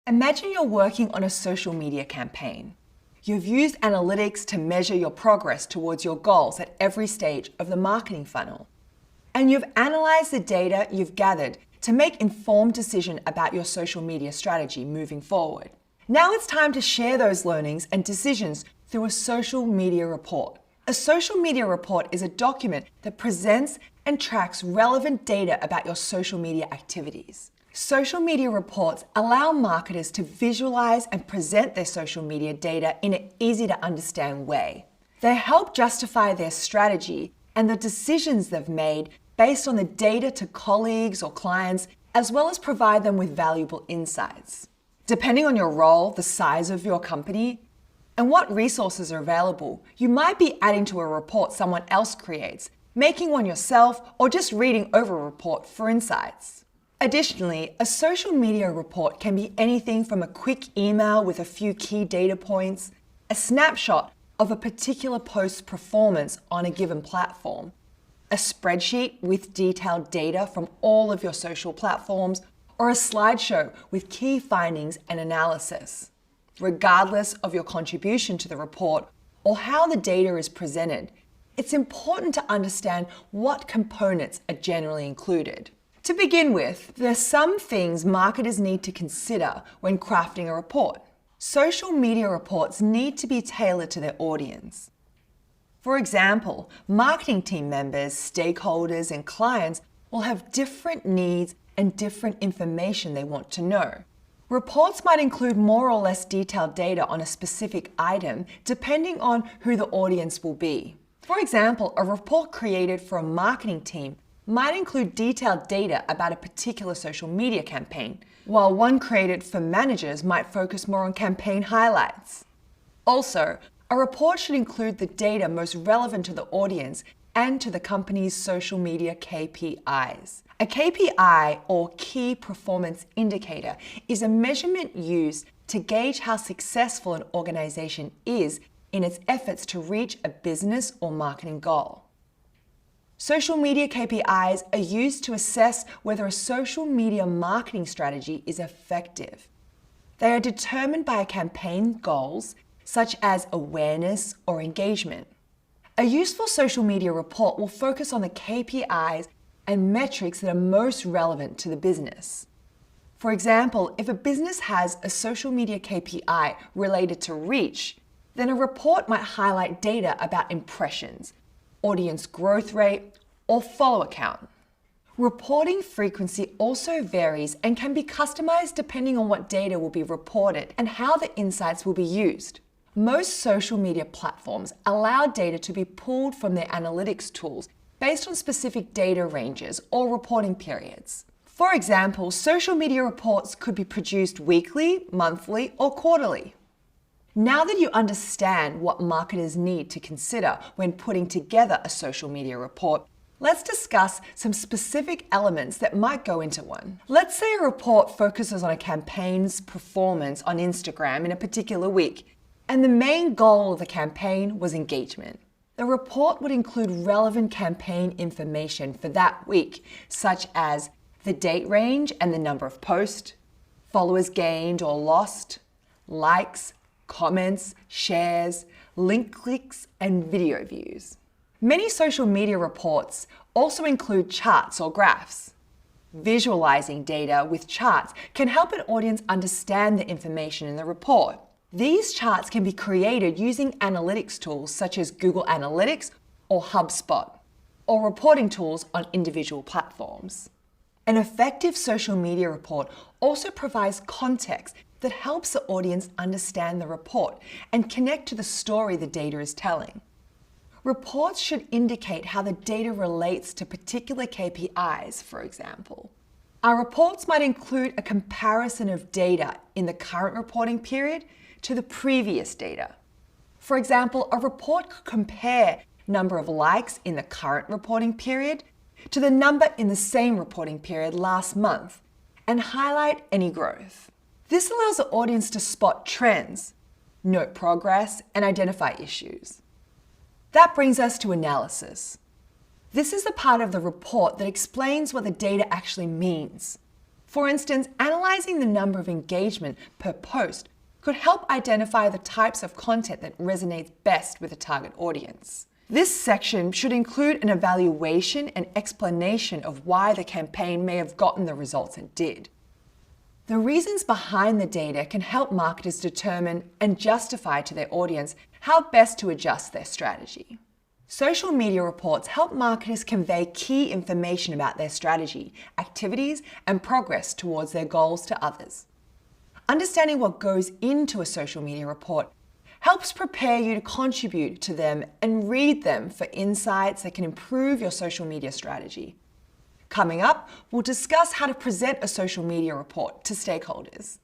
Imagine you're working on a social media campaign. You've used analytics to measure your progress towards your goals at every stage of the marketing funnel. And you've analyzed the data you've gathered to make informed decisions about your social media strategy moving forward. Now it's time to share those learnings and decisions through a social media report. A social media report is a document that presents and tracks relevant data about your social media activities. Social media reports allow marketers to visualize and present their social media data in an easy-to-understand way. They help justify their strategy and the decisions they've made based on the data to colleagues or clients, as well as provide them with valuable insights. Depending on your role, the size of your company, and what resources are available, you might be adding to a report someone else creates, making one yourself, or just reading over a report for insights. Additionally, a social media report can be anything from a quick email with a few key data points, a snapshot of a particular post's performance on a given platform, a spreadsheet with detailed data from all of your social platforms, or a slideshow with key findings and analysis. Regardless of your contribution to the report or how the data is presented, it's important to understand what components are generally included. To begin with, there are some things marketers need to consider when crafting a report. Social media reports need to be tailored to their audience. For example, marketing team members, stakeholders, and clients will have different needs and different information they want to know. Reports might include more or less detailed data on a specific item, depending on who the audience will be. For example, a report created for a marketing team might include detailed data about a particular social media campaign, while one created for managers might focus more on campaign highlights. Also, a report should include the data most relevant to the audience and to the company's social media KPIs. A KPI, or Key Performance Indicator, is a measurement used to gauge how successful an organization is in its efforts to reach a business or marketing goal. Social media KPIs are used to assess whether a social media marketing strategy is effective. They are determined by a campaign's goals, such as awareness or engagement. A useful social media report will focus on the KPIs and metrics that are most relevant to the business. For example, if a business has a social media KPI related to reach, then a report might highlight data about impressions, audience growth rate, or follower count. Reporting frequency also varies and can be customized depending on what data will be reported and how the insights will be used. Most social media platforms allow data to be pulled from their analytics tools based on specific data ranges or reporting periods. For example, social media reports could be produced weekly, monthly, or quarterly. Now that you understand what marketers need to consider when putting together a social media report, let's discuss some specific elements that might go into one. Let's say a report focuses on a campaign's performance on Instagram in a particular week, and the main goal of the campaign was engagement. The report would include relevant campaign information for that week, such as the date range and the number of posts, followers gained or lost, likes, comments, shares, link clicks, and video views. Many social media reports also include charts or graphs. Visualizing data with charts can help an audience understand the information in the report. These charts can be created using analytics tools such as Google Analytics or HubSpot, or reporting tools on individual platforms. An effective social media report also provides context that helps the audience understand the report and connect to the story the data is telling. Reports should indicate how the data relates to particular KPIs, for example. Our reports might include a comparison of data in the current reporting period to the previous data. For example, a report could compare number of likes in the current reporting period to the number in the same reporting period last month and highlight any growth. This allows the audience to spot trends, note progress, and identify issues. That brings us to analysis. This is the part of the report that explains what the data actually means. For instance, analyzing the number of engagement per post could help identify the types of content that resonates best with a target audience. This section should include an evaluation and explanation of why the campaign may have gotten the results it did. The reasons behind the data can help marketers determine and justify to their audience how best to adjust their strategy. Social media reports help marketers convey key information about their strategy, activities, and progress towards their goals to others. Understanding what goes into a social media report helps prepare you to contribute to them and read them for insights that can improve your social media strategy. Coming up, we'll discuss how to present a social media report to stakeholders.